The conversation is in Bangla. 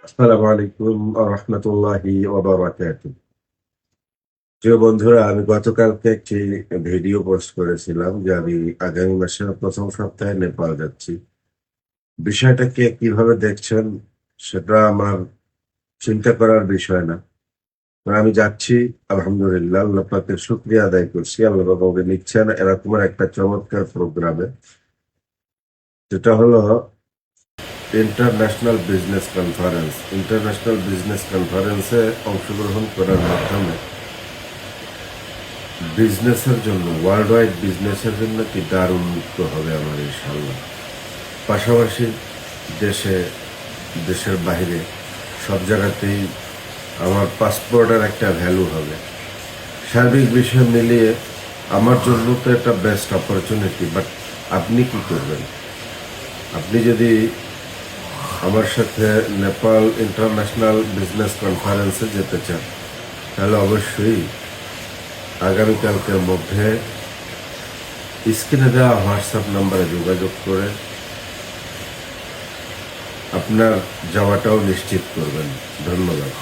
আসসালামু আলাইকুম রহমতুল্লাহি ওয়া বারাকাতুহু। প্রিয় বন্ধুরা, আমি গতকালকে একটি ভিডিও পোস্ট করেছিলাম যে আমি আগামী মাসের প্রথম সপ্তাহে নেপাল যাচ্ছি। বিষয়টাকে কিভাবে দেখছেন সেটা আমার চিন্তা করার বিষয় না। তো আমি যাচ্ছি, আলহামদুলিল্লাহ, আল্লাহ পাকের শুকরিয়া আদায় করছি। আল্লাহ পাক আমাকে নিচ্ছেন এরকমের একটা চমৎকার প্রোগ্রামে, যেটা হলো ইন্টারন্যাশনাল বিজনেস কনফারেন্সে অংশগ্রহণ করার মাধ্যমে বিজনেসের জন্য, ওয়ার্ল্ড ওয়াইড বিজনেসের জন্য কি দারুণ মুক্ত হবে আমার ইনশাল্লাহ। পাশাপাশি দেশে, দেশের বাইরে সব জায়গাতেই আমার পাসপোর্টের একটা ভ্যালু হবে। সার্বিক বিষয় মিলিয়ে আমার জন্য তো একটা বেস্ট অপরচুনিটি। বাট আপনি কি করবেন? আপনি যদি আমার সাথে নেপাল ইন্টারন্যাশনাল বিজনেস কনফারেন্সে যেতে চান, তাহলে অবশ্যই আগামীকালকের মধ্যে স্ক্রিনে দেওয়া হোয়াটসঅ্যাপ নাম্বারে যোগাযোগ করে আপনার যাওয়াটাও নিশ্চিত করবেন। ধন্যবাদ।